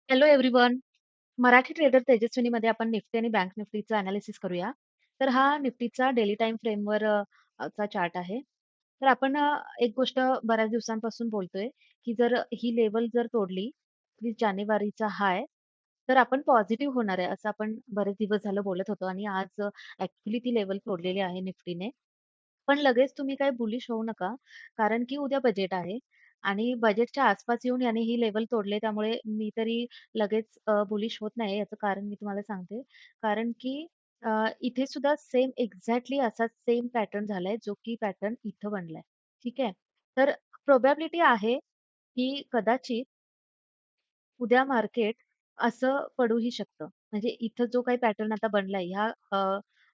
Hello everyone. Marathi trader तेजस्विनीमध्ये आपण निफ्टी आणि बँक निफ्टीचं अनालिसिस करूया. तर हा निफ्टीचा डेली टाईम फ्रेमवर चा चार्ट आहे. तर आपण एक गोष्ट बऱ्याच दिवसांपासून बोलतोय, की जर ही लेव्हल जर तोडली, 20 जानेवारीचा हाय, तर आपण पॉझिटिव्ह होणार आहे, असं आपण बरेच दिवस झालं बोलत होतो आणि आज ती लेव्हल तोडलेली आहे निफ्टीने. पण लगेच तुम्ही काही बुलिश होऊ नका. कारण की उद्या बजेट आहे आणि बजेटच्या आसपास येऊन याने ही लेव्हल तोडले. त्यामुळे मी तरी लगेच बुलिश होत नाही. याचं कारण मी तुम्हाला सांगते. कारण की इथे सुद्धा सेम एक्झॅक्टली असाच सेम पॅटर्न झालाय, जो की पॅटर्न इथं बनलाय. ठीक आहे. तर प्रोबॅबिलिटी आहे, की कदाचित उद्या मार्केट असं पडूही शकतं. म्हणजे इथं जो काही पॅटर्न आता बनलाय ह्या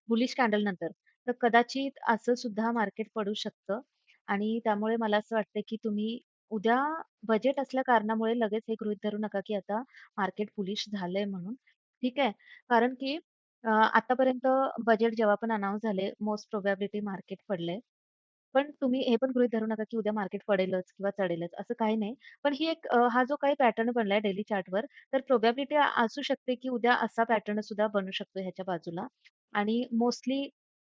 बुलिश कॅन्डल नंतर, तर कदाचित असं सुद्धा मार्केट पडू शकतं आणि त्यामुळे मला असं वाटतं, की तुम्ही उद्या बजेट असल्या कारणामुळे लगेच हे गृहीत धरू नका, की आता मार्केट बुलिश झालंय म्हणून. ठीक आहे. कारण की आतापर्यंत बजेट जेव्हा पण अनाउन्स झाले, मोस्ट प्रोबॅबिलिटी मार्केट पडलंय. पण तुम्ही हे पण गृहीत धरू नका, की उद्या मार्केट पडेलच किंवा चढेलच असं काही नाही. पण ही एक हा जो काही पॅटर्न बनलाय डेली चार्टवर, तर प्रोबॅबिलिटी असू शकते, की उद्या असा पॅटर्न सुद्धा बनू शकतो ह्याच्या बाजूला. आणि मोस्टली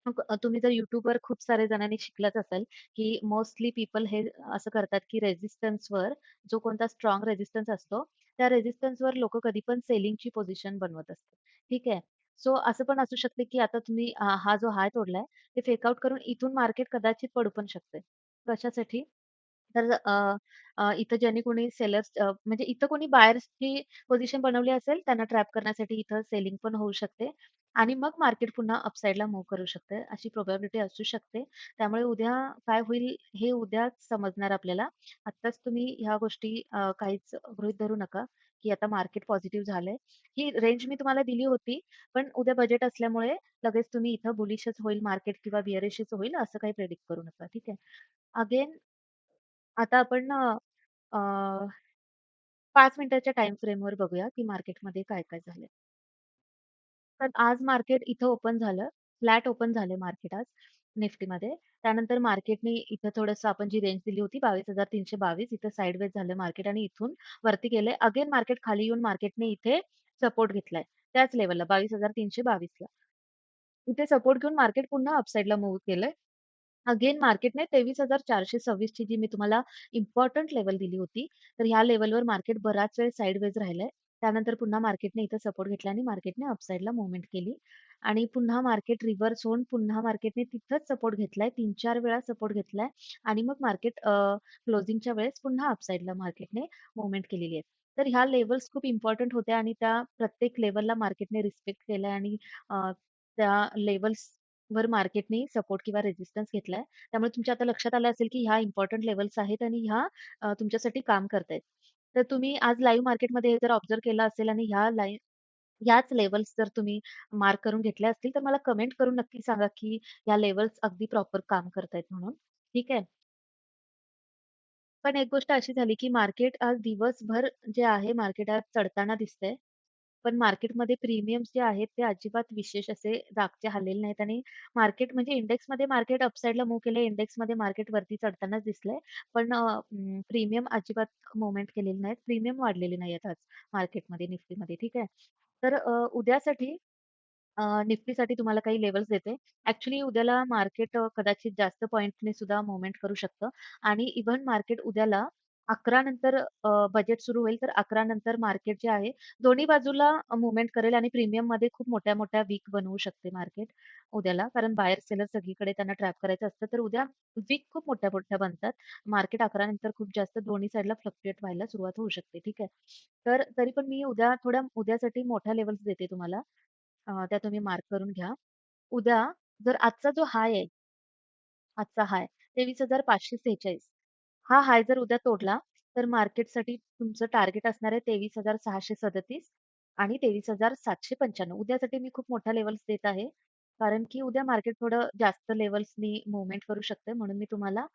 मग तुम्ही जर YouTubeवर खूप सारे जणांनी शिकलंच असेल, की मोस्टली पीपल हे असं करतात, की रेझिस्टन्सवर जो कोणता स्ट्राँग रेझिस्टन्स असतो, त्या रेझिस्टन्सवर लोकं कधी पण सेलिंगची पोझिशन बनवत असतात. ठीक आहे. सो असं पण असू शकते, की आता तुम्ही हा जो हाय तोडलाय, ते फेक आउट करून इथून मार्केट कदाचित पडू पण शकते. कशासाठी? तर इथं ज्यांनी कोणी सेलर्स म्हणजे इथं कोणी बायर्सची पोझिशन बनवली असेल, त्यांना ट्रॅप करण्यासाठी इथं सेलिंग पण होऊ शकते आणि मग मार्केट पुन्हा अपसाइडला मूव्ह करू शकते, अशी प्रोबॅबिलिटी असू शकते. त्यामुळे उद्या काय होईल हे उद्याच समजणार आपल्याला. आत्ताच तुम्ही ह्या गोष्टी काहीच गृहीत धरू नका, की आता मार्केट पॉझिटिव्ह झालंय. ही रेंज मी तुम्हाला दिली होती, पण उद्या बजेट असल्यामुळे लगेच तुम्ही इथं बुलिशच होईल मार्केट किंवा बिअरिशच होईल असं काही प्रेडिक्ट करू नका. ठीक आहे. अगेन आता आपण ना 5 मिनिटाच्या टाईम फ्रेमवर बघूया, की मार्केटमध्ये काय-काय झालंय. तर आज मार्केट इथं ओपन झालं. फ्लॅट ओपन झाले मार्केट आज निफ्टीमध्ये. त्यानंतर मार्केटने इथं थोडंसं आपण जी रेंज दिली होती 22,322 इथं साइडवेज झालं मार्केट आणि इथून वरती गेलंय. अगेन मार्केट खाली येऊन मार्केटने इथे सपोर्ट घेतलाय. त्याच लेव्हलला 22,322 ला. इथे सपोर्ट घेऊन मार्केट पुन्हा अपसाइडला मूव्ह केलंय. अगेन मार्केटने 23,426 ची जी मी तुम्हाला इम्पोर्टंट लेवल दिली होती, तर ह्या लेव्हलवर मार्केट बराच वेळ साइडवेज राहिलंय. त्यानंतर पुन्हा मार्केटने इथं सपोर्ट घेतला आणि मार्केटने अपसाइडला मूव्हमेंट केली आणि पुन्हा मार्केट रिव्हर्स होऊन पुन्हा मार्केटने तिथंच सपोर्ट घेतलाय. 3-4 वेळा सपोर्ट घेतलाय आणि मग मार्केट क्लोजिंगच्या वेळेस पुन्हा अपसाइडला मार्केटने मूव्हमेंट केलेली आहे. तर ह्या लेव्हल्स खूप इम्पोर्टंट होत्या आणि त्या प्रत्येक लेव्हलला मार्केटने रिस्पेक्ट केलाय आणि अ, त्या लेव्हल्सवर मार्केटने सपोर्ट किंवा रेझिस्टन्स घेतलाय. त्यामुळे तुमच्या आता लक्षात आलं असेल, की ह्या इम्पोर्टंट लेव्हल्स आहेत आणि ह्या तुमच्यासाठी काम करतायत. तर तुम्ही आज लाईव्ह मार्केटमध्ये हे जर ऑब्झर्व्ह केलं असेल आणि ह्याच लेव्हल्स जर तुम्ही मार्क करून घेतल्या असतील, तर मला कमेंट करून नक्की सांगा, की ह्या लेव्हल्स अगदी प्रॉपर काम करतायत म्हणून. ठीक आहे. पण एक गोष्ट अशी झाली, की मार्केट आज दिवसभर जे आहे मार्केट आज चढताना दिसतंय. पण मार्केटमध्ये प्रीमियम्स जे आहेत ते अजिबात विशेष असे जागचे हललेले नाहीत आणि मार्केट म्हणजे इंडेक्समध्ये मार्केट अपसाइडला मूव्ह केलंय. इंडेक्समध्ये मार्केट वरती चढतानाच दिसलंय. पण प्रीमियम अजिबात मूव्हमेंट केलेली नाहीत. प्रीमियम वाढलेले नाहीयेत आज मार्केटमध्ये, निफ्टीमध्ये. ठीक आहे. तर उद्यासाठी निफ्टीसाठी तुम्हाला काही लेव्हल्स देते. ॲक्चुअली उद्याला मार्केट कदाचित जास्त पॉइंटने सुद्धा मूव्हमेंट करू शकतं आणि इव्हन मार्केट उद्याला 11 नंतर बजेट सुरू होईल, तर 11 नंतर मार्केट जे आहे दोन्ही बाजूला मूव्हमेंट करेल आणि प्रीमियममध्ये खूप मोठ्या-मोठ्या वीक बनवू शकते मार्केट उद्याला. कारण बायर सेलर सगळीकडे त्यांना ट्रॅप करायचं असतं. तर उद्या वीक खूप मोठ्या-मोठ्या बनतात. मार्केट 11 नंतर खूप जास्त दोन्ही साइडला फ्लक्च्युएट व्हायला सुरुवात होऊ शकते. ठीक आहे. तर तरी पण मी उद्यासाठी मोठ्या लेव्हल्स देते तुम्हाला. त्या तुम्ही मार्क करून घ्या. उद्या जर आजचा जो हाय आहे, आजचा हाय 23,546 हा हाय जर उद्या तोडला, तर मार्केटसाठी तुमचं टार्गेट असणार आहे 23,637 आणि 23,795. उद्यासाठी मी खूप मोठ्या लेव्हल्स देत आहे. कारण की उद्या मार्केट थोडं जास्त लेव्हल्सनी मूव्हमेंट करू शकते. म्हणून मी तुम्हाला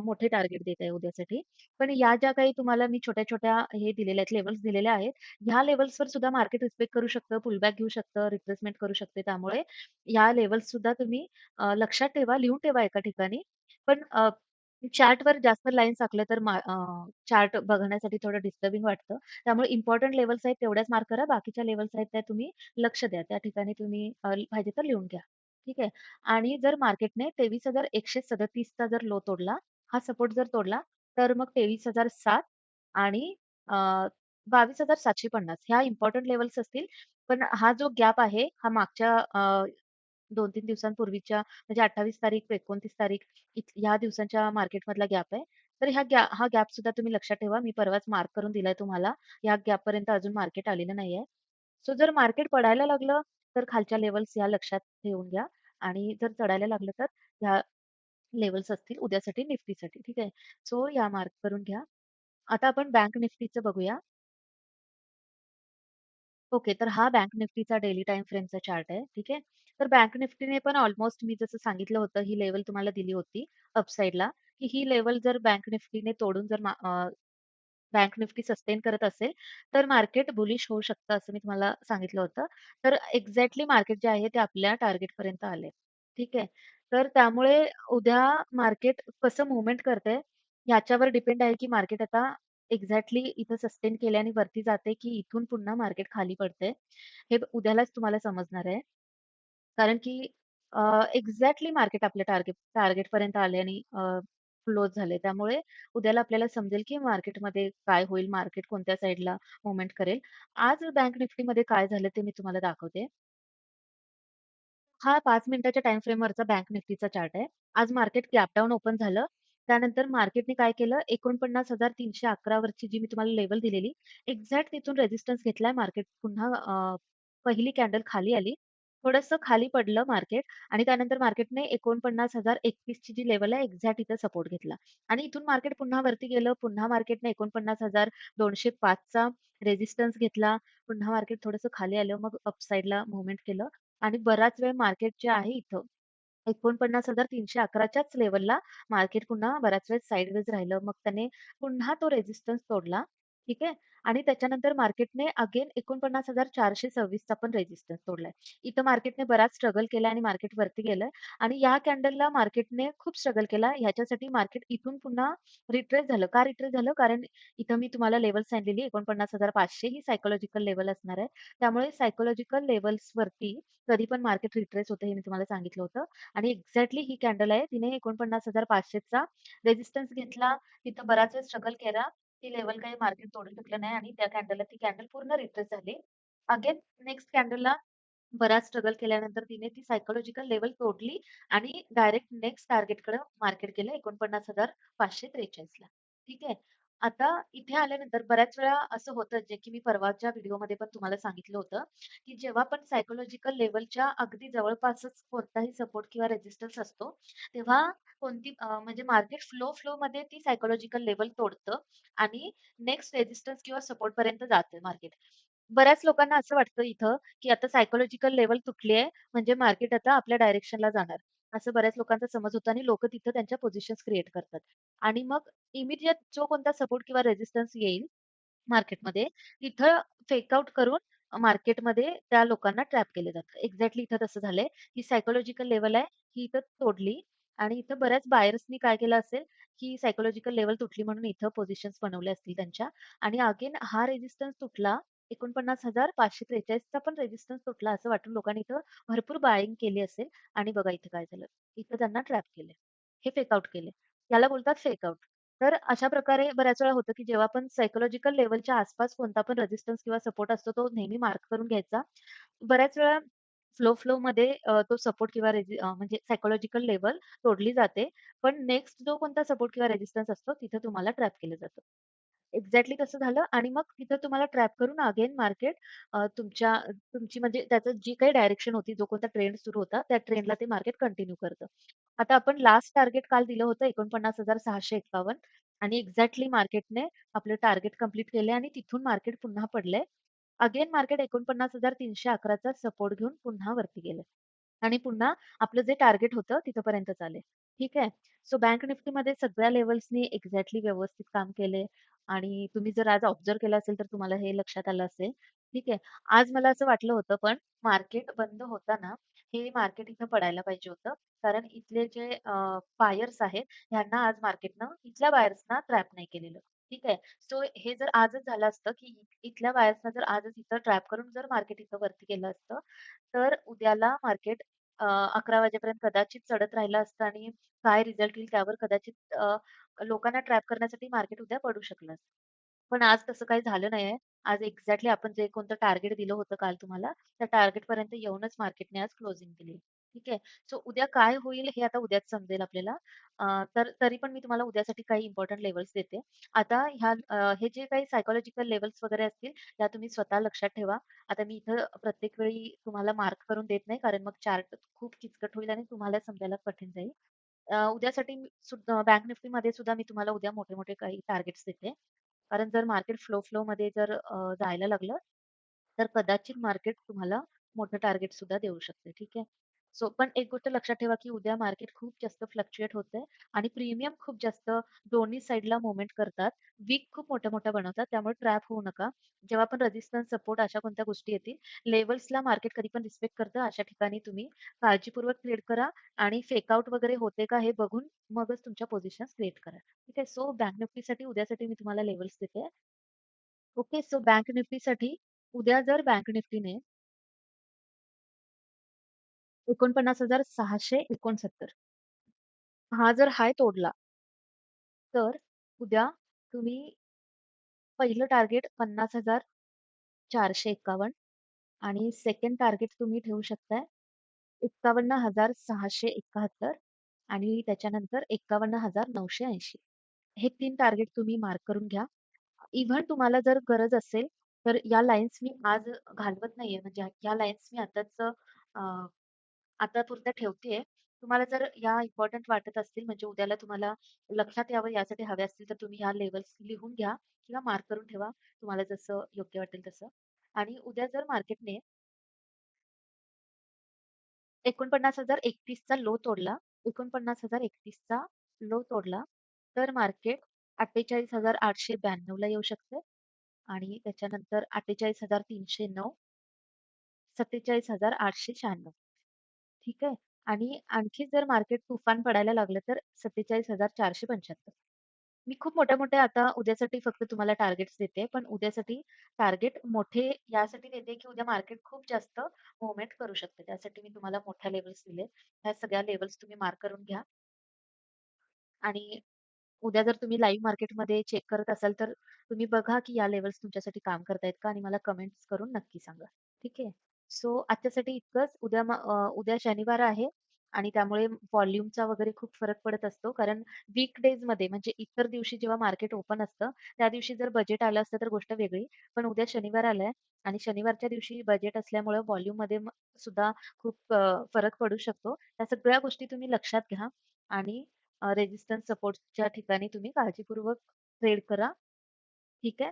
मोठे टार्गेट देत आहे उद्यासाठी. पण या ज्या काही तुम्हाला मी छोट्या-छोट्या हे दिलेल्या आहेत, लेव्हल्स दिलेल्या आहेत, ह्या लेव्हल्सवर सुद्धा मार्केट रिस्पेक्ट करू शकतं, पुलबॅक घेऊ शकतं, रिट्रेसमेंट करू शकते. त्यामुळे ह्या लेव्हल्स सुद्धा तुम्ही लक्षात ठेवा, लिहून ठेवा एका ठिकाणी. पण चार्टवर जास्त लाईन्स आखल्या तर चार्ट बघण्यासाठी थोडं डिस्टर्बिंग वाटतं. त्यामुळे इम्पोर्टंट लेव्हल्स आहेत तेवढ्याच मार्क करा. बाकीच्या लेव्हल्स आहेत त्या तुम्ही लक्ष द्या. त्या ठिकाणी तुम्ही पाहिजे तर लिहून घ्या. ठीक आहे. आणि जर मार्केटने 23,137 चा जर लो तोडला, हा सपोर्ट जर तोडला, तर मग 23,007 आणि अ, 22,750 ह्या इम्पोर्टंट लेव्हल्स असतील. पण हा जो गॅप आहे, हा मागच्या 2-3 दिवसांपूर्वीच्या म्हणजे 28 तारीख ते 29 तारीख ह्या दिवसांच्या मार्केटमधला गॅप आहे. तर हा गॅप सुद्धा तुम्ही लक्षात ठेवा. मी परवाच मार्क करून दिलाय तुम्हाला. या गॅपपर्यंत अजून मार्केट आलेलं नाहीये. सो जर मार्केट पडायला लागलं, तर खालच्या लेव्हल्स ह्या लक्षात ठेवून घ्या आणि जर चढायला लागलं, तर ह्या लेव्हल्स असतील उद्यासाठी निफ्टीसाठी. ठीक आहे. सो या मार्क करून घ्या. आता आपण बँक निफ्टीचं बघूया. ओके. तर हा बँक निफ्टीचा डेली टाईम फ्रेमचा चार्ट आहे. ठीक आहे. तर बँक निफ्टीने पण ऑलमोस्ट मी जसं सांगितलं होतं, ही लेव्हल तुम्हाला दिली होती अपसाइडला, की ही लेव्हल जर बँक निफ्टीने तोडून जर बँक निफ्टी सस्टेन करत असेल, तर मार्केट बुलिश होऊ शकतं असं मी तुम्हाला सांगितलं होतं. तर एक्झॅक्टली मार्केट जे आहे ते आपल्या टार्गेटपर्यंत आलंय. ठीक आहे. तर त्यामुळे उद्या मार्केट कसं मूव्हमेंट करतंय याच्यावर डिपेंड आहे, की मार्केट आता एक्झॅक्टली इथं सस्टेन केल्याने वरती जाते, की इथून पुन्हा मार्केट खाली पडतंय. हे उद्यालाच तुम्हाला समजणार आहे. कारण की एक्झॅक्टली मार्केट आपल्या टार्गेटपर्यंत आले आणि क्लोज झाले. त्यामुळे उद्याला आपल्याला समजेल, की मार्केटमध्ये काय होईल, मार्केट कोणत्या साइडला मूव्हमेंट करेल. आज बँक निफ्टीमध्ये काय झालं ते मी तुम्हाला दाखवते. हा 5 मिनिटाच्या टाईम फ्रेमवरचा बँक निफ्टीचा चार्ट आहे. आज मार्केट गॅप डाउन ओपन झालं. त्यानंतर मार्केटने काय केलं 49,311 वरची जी मी तुम्हाला लेव्हल दिलेली, एक्झॅक्ट तिथून रेझिस्टन्स घेतलाय. मार्केट पुन्हा पहिली कॅन्डल खाली आली. थोडंसं खाली पडलं मार्केट आणि त्यानंतर मार्केटने 49,021 ची जी लेव्हल आहे एक्झॅक्ट इथं सपोर्ट घेतला आणि इथून मार्केट पुन्हा वरती गेलं. पुन्हा मार्केटने 49,205 चा रेझिस्टन्स घेतला. पुन्हा मार्केट थोडंसं खाली आलं. मग अप साइडला मूव्हमेंट केलं. आणि बराच वेळ मार्केट जे आहे इथं 49,311 च्याच लेव्हलला मार्केट पुन्हा बराच वेळ साइडवेज राहिलं. मग त्याने पुन्हा तो रेझिस्टन्स तोडला. ठीक आहे. आणि त्याच्यानंतर मार्केटने अगेन 49,426 चा पण रेझिस्टन्स तोडलाय. इथं मार्केटने बराच स्ट्रगल केला आणि मार्केट वरती गेलंय आणि या कॅन्डलला मार्केटने खूप स्ट्रगल केला. ह्याच्यासाठी मार्केट इथून पुन्हा रिट्रेस झालं. का रिट्रेस झालं? कारण इथं मी तुम्हाला लेव्हल सांगितलेली 49,500 ही सायकॉलॉजिकल लेव्हल असणार आहे. त्यामुळे सायकॉलॉजिकल लेव्हल्सवरती कधी पण मार्केट रिट्रेस होतं हे मी तुम्हाला सांगितलं होतं आणि एक्झॅक्टली ही कॅन्डल आहे. तिने 49,500 चा रेझिस्टन्स घेतला. तिथं बराच वेळ स्ट्रगल केला. ती लेव्हल काही मार्केट तोडू शकलं नाही आणि त्या कॅन्डलला ती कॅन्डल पूर्ण रिट्रेस झाली. अगेन नेक्स्ट कॅन्डलला बराच स्ट्रगल केल्यानंतर तिने ती सायकॉलॉजिकल लेव्हल तोडली आणि डायरेक्ट नेक्स्ट टार्गेटकडे मार्केट गेलं 49,543 ला. ठीक आहे. आता इथे आल्यानंतर बऱ्याच वेळा असं होतं, जे की मी परवाच्या व्हिडिओमध्ये पण तुम्हाला सांगितलं होतं, की जेव्हा पण सायकॉलॉजिकल लेव्हलच्या अगदी जवळपासच कोणताही सपोर्ट किंवा रेझिस्टन्स असतो, तेव्हा म्हणजे मार्केट फ्लोमध्ये ती सायकॉलॉजिकल लेव्हल तोडतं आणि नेक्स्ट रेझिस्टन्स किंवा सपोर्टपर्यंत जातं मार्केट. बऱ्याच लोकांना असं वाटतं इथं, की आता सायकॉलॉजिकल लेव्हल तुटली आहे, म्हणजे मार्केट आता आपल्या डायरेक्शनला जाणार. असं बऱ्याच लोकांचा समज होता आणि लोकं तिथं त्यांच्या पोझिशन्स क्रिएट करतात. आणि मग इमिडिएट जो कोणता सपोर्ट किंवा रेझिस्टन्स येईल मार्केटमध्ये, तिथं फेक आउट करून मार्केटमध्ये त्या लोकांना ट्रॅप केलं जातं. एक्झॅक्टली इथं तसं झालंय. ही सायकॉलॉजिकल लेव्हल आहे, ही इथं तोडली आणि इथं बऱ्याच बायर्सनी काय केलं असेल, की सायकॉलॉजिकल लेव्हल तुटली म्हणून इथं पोझिशन्स बनवल्या असतील त्यांच्या आणि अगेन हा रेझिस्टन्स तुटला. 49,543 चा पण रेझिस्टन्स तुटला असं वाटून लोकांनी इथं भरपूर बायिंग केली असेल आणि बघा इथं काय झालं. इथं त्यांना ट्रॅप केलंय. हे फेक आउट केलंय. याला बोलतात फेक आउट. तर अशा प्रकारे बऱ्याच वेळा होतं, की जेव्हा पण सायकॉलॉजिकल लेव्हलच्या आसपास कोणता पण रेझिस्टन्स किंवा सपोर्ट असतो, तो नेहमी मार्क करून घ्यायचा. बऱ्याच वेळा फ्लोमध्ये तो सपोर्ट किंवा म्हणजे सायकॉलॉजिकल लेव्हल तोडली जाते. पण नेक्स्ट जो कोणता सपोर्ट किंवा रेझिस्टन्स असतो, तिथं तुम्हाला ट्रॅप केलं जातं. एक्झॅक्टली तसं झालं आणि मग तिथं तुम्हाला ट्रॅप करून अगेन मार्केट तुमची म्हणजे त्याचं जी काही डायरेक्शन होती, जो कोणता ट्रेंड सुरू होता, त्या ट्रेंडला ते मार्केट कंटिन्यू करतं. आता आपण लास्ट टार्गेट काल दिलं होतं 49,651 आणि एक्झॅक्टली मार्केटने आपलं टार्गेट कंप्लीट केलंय आणि तिथून मार्केट पुन्हा पडलंय. अगेन मार्केट 49,311 चा सपोर्ट घेऊन पुन्हा वरती गेलंय. आणि पुन्हा आपलं जे टार्गेट होतं तिथपर्यंतच आले. ठीक आहे. सो बँक निफ्टीमध्ये सगळ्या लेव्हल्सनी एक्झॅक्टली व्यवस्थित काम केले आणि तुम्ही जर आज ऑब्झर्व्ह केलं असेल तर तुम्हाला हे लक्षात आलं असेल. ठीक आहे. आज मला असं वाटलं होतं पण मार्केट बंद होताना हे मार्केट इथं पडायला पाहिजे होतं. कारण इथले जे बायर्स आहेत, ह्यांना आज मार्केटनं इथल्या बायर्सना ट्रॅप नाही केलेलं. ठीक आहे. सो हे जर आजच झालं असतं, की इथल्या बायर्सना जर आजच इथं ट्रॅप करून जर मार्केट इथं वरती गेलं असतं, तर उद्याला मार्केट 11 वाजेपर्यंत कदाचित चढत राहिलं असतं आणि काय रिझल्ट येईल त्यावर कदाचित लोकांना ट्रॅप करण्यासाठी मार्केट उद्या पडू शकलं असतं. पण आज तसं काही झालं नाहीये. आज एक्झॅक्टली आपण जे कोणतं टार्गेट दिलं होतं काल तुम्हाला, त्या टार्गेटपर्यंत येऊनच मार्केटने आज क्लोजिंग दिली. ठीक आहे. सो उद्या काय होईल हे आता उद्याच समजेल आपल्याला. तर तरी पण मी तुम्हाला उद्यासाठी काही इम्पोर्टंट लेव्हल्स देते. आता हे जे काही सायकॉलॉजिकल लेव्हल्स वगैरे असतील, त्या तुम्ही स्वतः लक्षात ठेवा. आता मी इथं प्रत्येक वेळी तुम्हाला मार्क करून देत नाही, कारण मग चार्ट खूप किचकट होईल आणि तुम्हाला समजायला कठीण जाईल. उद्यासाठी सुद्धा बँक निफ्टीमध्ये सुद्धा मी तुम्हाला उद्या मोठे-मोठे काही टार्गेट्स देते. कारण जर मार्केट फ्लोमध्ये जर जायला लागलं, तर कदाचित मार्केट तुम्हाला मोठं टार्गेट सुद्धा देऊ शकते. ठीक आहे. सो पण एक गोष्ट लक्षात ठेवा, की उद्या मार्केट खूप जास्त फ्लक्च्युएट होतंय आणि प्रीमियम खूप जास्त दोन्ही साइडला मूव्हमेंट करतात. विक खूप मोठ्या-मोठ्या बनवतात. त्यामुळे ट्रॅप होऊ नका. जेव्हा पण रेझिस्टन्स, सपोर्ट अशा कोणत्या गोष्टी येतील, लेव्हल्सला मार्केट कधी पण रिस्पेक्ट करतं. अशा ठिकाणी तुम्ही काळजीपूर्वक ट्रेड करा आणि फेक आउट वगैरे होते का हे बघून मगच तुमच्या पोझिशन्स क्रिएट करा. ठीक आहे. सो बँक निफ्टीसाठी उद्यासाठी मी तुम्हाला लेव्हल्स देते. ओके. सो बँक निफ्टीसाठी उद्या जर बँक निफ्टीने 49,669 हा जर हाय तोडला, तर उद्या तुम्ही पहिलं टार्गेट 50,451 आणि सेकंड टार्गेट तुम्ही ठेवू शकताय 51,671 आणि त्याच्यानंतर 51,980. हे 3 टार्गेट तुम्ही मार्क करून घ्या. इव्हन तुम्हाला जर गरज असेल, तर या लाईन्स मी आज घालवत नाहीये. म्हणजे ह्या लाईन्स मी आतापुरत्या ठेवतेय. तुम्हाला जर या इम्पोर्टंट वाटत असतील, म्हणजे उद्याला तुम्हाला लक्षात यावं यासाठी हव्या असतील, तर तुम्ही ह्या लेव्हल्स लिहून घ्या किंवा मार्क करून ठेवा. तुम्हाला जसं योग्य वाटेल तसं. आणि उद्या जर मार्केटने 49,031 चा लो तोडला, 49,031 चा लो तोडला, तर मार्केट 48,892 ला येऊ शकते आणि त्याच्यानंतर 48,309, 47,896. ठीक आहे. आणि आणखी जर मार्केट तुफान पडायला लागलं तर 47,475. मी खूप मोठ्या-मोठ्या आता उद्यासाठी फक्त तुम्हाला टार्गेट्स देते. पण उद्यासाठी टार्गेट मोठे यासाठी देते, की उद्या मार्केट खूप जास्त मूव्हमेंट करू शकते. त्यासाठी मी तुम्हाला मोठ्या लेव्हल्स दिले. ह्या सगळ्या लेव्हल्स तुम्ही मार्क करून घ्या आणि उद्या जर तुम्ही लाईव्ह मार्केटमध्ये चेक करत असाल, तर तुम्ही बघा, की या लेव्हल्स तुमच्यासाठी काम करतायत का? आणि मला कमेंट्स करून नक्की सांगा. ठीक आहे. सो आजच्यासाठी इतकंच. उद्या शनिवार आहे आणि त्यामुळे व्हॉल्यूमचा वगैरे खूप फरक पडत असतो. कारण वीकडेजमध्ये म्हणजे इतर दिवशी जेव्हा मार्केट ओपन असतं, त्या दिवशी जर बजेट आलं असतं तर गोष्ट वेगळी. पण उद्या शनिवार आलाय आणि शनिवारच्या दिवशी बजेट असल्यामुळे व्हॉल्यूममध्ये सुद्धा खूप फरक पडू शकतो. त्या सगळ्या गोष्टी तुम्ही लक्षात घ्या आणि रेझिस्टन्स सपोर्टच्या ठिकाणी तुम्ही काळजीपूर्वक ट्रेड करा. ठीक आहे.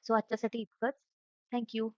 सो आजच्यासाठी इतकंच. Thank you.